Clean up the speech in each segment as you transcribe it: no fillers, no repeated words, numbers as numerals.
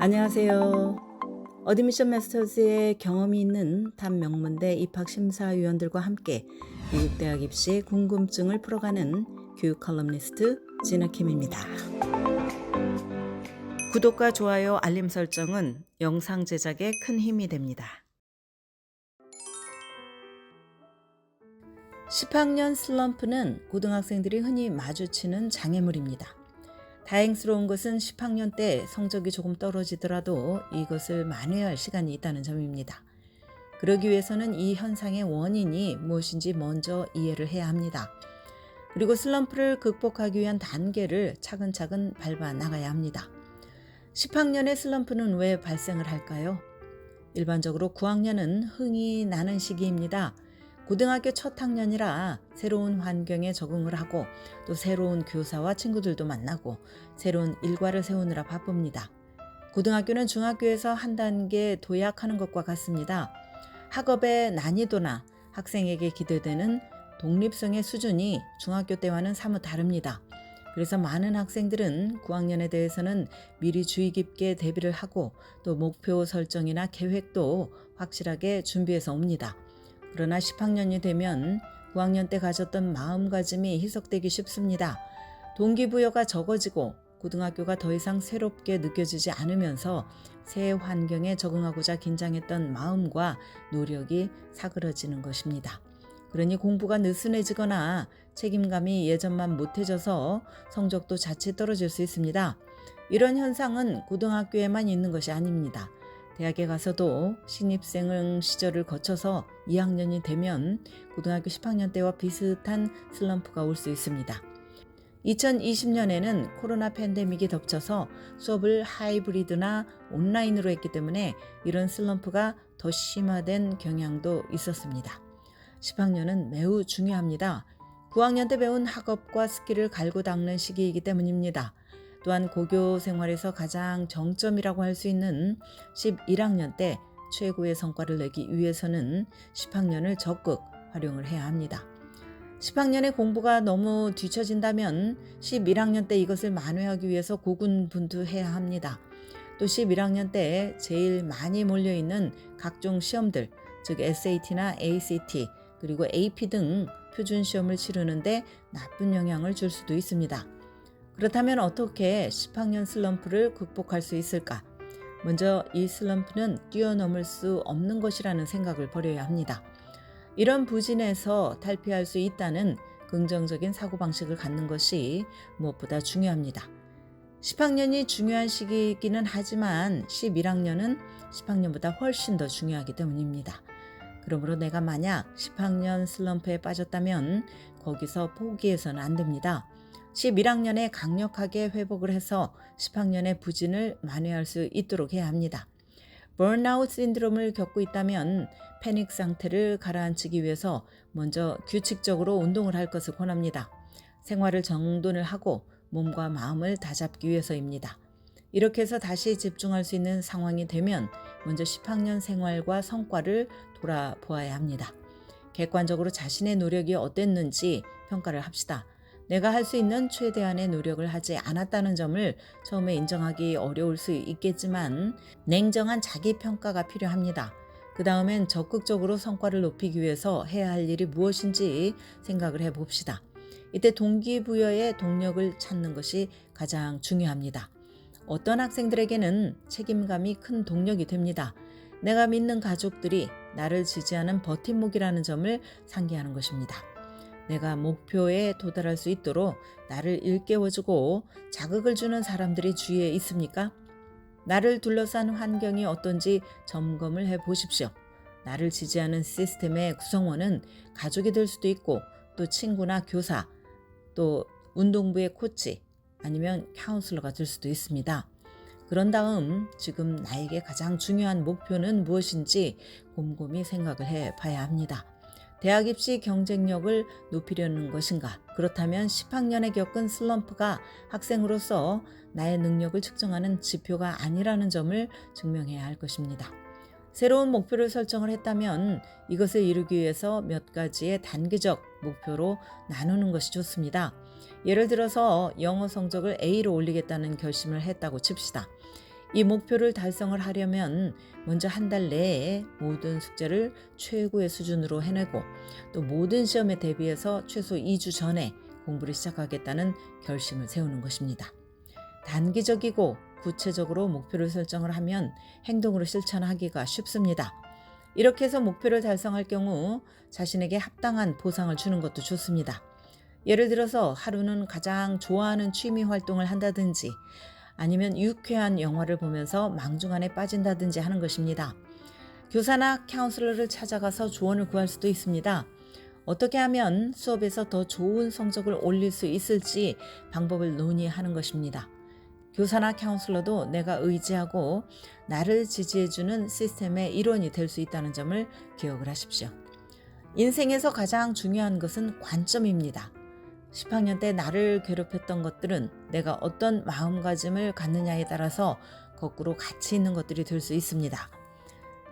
안녕하세요. 어드미션 마스터즈의 경험이 있는 탑 명문대 입학심사위원들과 함께 미국 대학 입시 궁금증을 풀어가는 교육 컬럼니스트 진아킴입니다. 구독과 좋아요, 알림 설정은 영상 제작에 큰 힘이 됩니다. 10학년 슬럼프는 고등학생들이 흔히 마주치는 장애물입니다. 다행스러운 것은 10학년 때 성적이 조금 떨어지더라도 이것을 만회할 시간이 있다는 점입니다. 그러기 위해서는 이 현상의 원인이 무엇인지 먼저 이해를 해야 합니다. 그리고 슬럼프를 극복하기 위한 단계를 차근차근 밟아 나가야 합니다. 10학년의 슬럼프는 왜 발생을 할까요? 일반적으로 9학년은 흥이 나는 시기입니다. 고등학교 첫 학년이라 새로운 환경에 적응을 하고 또 새로운 교사와 친구들도 만나고 새로운 일과를 세우느라 바쁩니다. 고등학교는 중학교에서 한 단계 도약하는 것과 같습니다. 학업의 난이도나 학생에게 기대되는 독립성의 수준이 중학교 때와는 사뭇 다릅니다. 그래서 많은 학생들은 9학년에 대해서는 미리 주의 깊게 대비를 하고 또 목표 설정이나 계획도 확실하게 준비해서 옵니다. 그러나 10학년이 되면 9학년 때 가졌던 마음가짐이 희석되기 쉽습니다. 동기부여가 적어지고 고등학교가 더 이상 새롭게 느껴지지 않으면서 새 환경에 적응하고자 긴장했던 마음과 노력이 사그러지는 것입니다. 그러니 공부가 느슨해지거나 책임감이 예전만 못해져서 성적도 자칫 떨어질 수 있습니다. 이런 현상은 고등학교에만 있는 것이 아닙니다. 대학에 가서도 신입생 시절을 거쳐서 2학년이 되면 고등학교 10학년 때와 비슷한 슬럼프가 올 수 있습니다. 2020년에는 코로나 팬데믹이 덮쳐서 수업을 하이브리드나 온라인으로 했기 때문에 이런 슬럼프가 더 심화된 경향도 있었습니다. 10학년은 매우 중요합니다. 9학년 때 배운 학업과 스킬을 갈고 닦는 시기이기 때문입니다. 또한 고교 생활에서 가장 정점이라고 할 수 있는 11학년 때 최고의 성과를 내기 위해서는 10학년을 적극 활용을 해야 합니다. 10학년의 공부가 너무 뒤처진다면 11학년 때 이것을 만회하기 위해서 고군분투해야 합니다. 또 11학년 때 제일 많이 몰려있는 각종 시험들, 즉 SAT나 ACT, 그리고 AP 등 표준 시험을 치르는데 나쁜 영향을 줄 수도 있습니다. 그렇다면 어떻게 10학년 슬럼프를 극복할 수 있을까? 먼저 이 슬럼프는 뛰어넘을 수 없는 것이라는 생각을 버려야 합니다. 이런 부진에서 탈피할 수 있다는 긍정적인 사고방식을 갖는 것이 무엇보다 중요합니다. 10학년이 중요한 시기이기는 하지만 11학년은 10학년보다 훨씬 더 중요하기 때문입니다. 그러므로 내가 만약 10학년 슬럼프에 빠졌다면 거기서 포기해서는 안 됩니다. 11학년에 강력하게 회복을 해서 10학년의 부진을 만회할 수 있도록 해야 합니다. 번아웃 신드롬을 겪고 있다면 패닉 상태를 가라앉히기 위해서 먼저 규칙적으로 운동을 할 것을 권합니다. 생활을 정돈을 하고 몸과 마음을 다잡기 위해서입니다. 이렇게 해서 다시 집중할 수 있는 상황이 되면 먼저 10학년 생활과 성과를 돌아보아야 합니다. 객관적으로 자신의 노력이 어땠는지 평가를 합시다. 내가 할 수 있는 최대한의 노력을 하지 않았다는 점을 처음에 인정하기 어려울 수 있겠지만 냉정한 자기평가가 필요합니다. 그 다음엔 적극적으로 성과를 높이기 위해서 해야 할 일이 무엇인지 생각을 해봅시다. 이때 동기부여의 동력을 찾는 것이 가장 중요합니다. 어떤 학생들에게는 책임감이 큰 동력이 됩니다. 내가 믿는 가족들이 나를 지지하는 버팀목이라는 점을 상기하는 것입니다. 내가 목표에 도달할 수 있도록 나를 일깨워주고 자극을 주는 사람들이 주위에 있습니까? 나를 둘러싼 환경이 어떤지 점검을 해보십시오. 나를 지지하는 시스템의 구성원은 가족이 될 수도 있고 또 친구나 교사, 또 운동부의 코치, 아니면 카운슬러가 될 수도 있습니다. 그런 다음 지금 나에게 가장 중요한 목표는 무엇인지 곰곰이 생각을 해봐야 합니다. 대학 입시 경쟁력을 높이려는 것인가? 그렇다면 10학년에 겪은 슬럼프가 학생으로서 나의 능력을 측정하는 지표가 아니라는 점을 증명해야 할 것입니다. 새로운 목표를 설정을 했다면 이것을 이루기 위해서 몇 가지의 단계적 목표로 나누는 것이 좋습니다. 예를 들어서 영어 성적을 A로 올리겠다는 결심을 했다고 칩시다. 이 목표를 달성을 하려면 먼저 한 달 내에 모든 숙제를 최고의 수준으로 해내고 또 모든 시험에 대비해서 최소 2주 전에 공부를 시작하겠다는 결심을 세우는 것입니다. 단기적이고 구체적으로 목표를 설정을 하면 행동으로 실천하기가 쉽습니다. 이렇게 해서 목표를 달성할 경우 자신에게 합당한 보상을 주는 것도 좋습니다. 예를 들어서 하루는 가장 좋아하는 취미 활동을 한다든지 아니면 유쾌한 영화를 보면서 망중한에 빠진다든지 하는 것입니다. 교사나 카운슬러를 찾아가서 조언을 구할 수도 있습니다. 어떻게 하면 수업에서 더 좋은 성적을 올릴 수 있을지 방법을 논의하는 것입니다. 교사나 카운슬러도 내가 의지하고 나를 지지해주는 시스템의 일원이 될 수 있다는 점을 기억을 하십시오. 인생에서 가장 중요한 것은 관점입니다. 10학년 때 나를 괴롭혔던 것들은 내가 어떤 마음가짐을 갖느냐에 따라서 거꾸로 가치 있는 것들이 될 수 있습니다.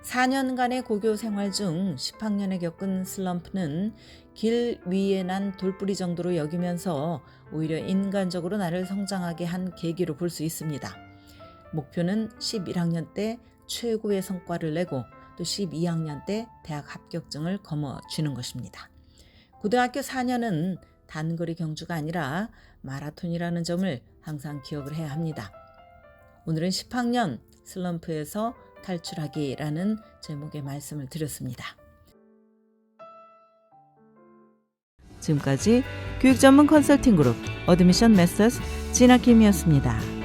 4년간의 고교 생활 중 10학년에 겪은 슬럼프는 길 위에 난 돌뿌리 정도로 여기면서 오히려 인간적으로 나를 성장하게 한 계기로 볼 수 있습니다. 목표는 11학년 때 최고의 성과를 내고 또 12학년 때 대학 합격증을 거머쥐는 것입니다. 고등학교 4년은 단거리 경주가 아니라 마라톤이라는 점을 항상 기억을 해야 합니다. 오늘은 10학년 슬럼프에서 탈출하기라는 제목의 말씀을 드렸습니다. 지금까지 교육 전문 컨설팅 그룹 어드미션 메서스 진아킴이었습니다.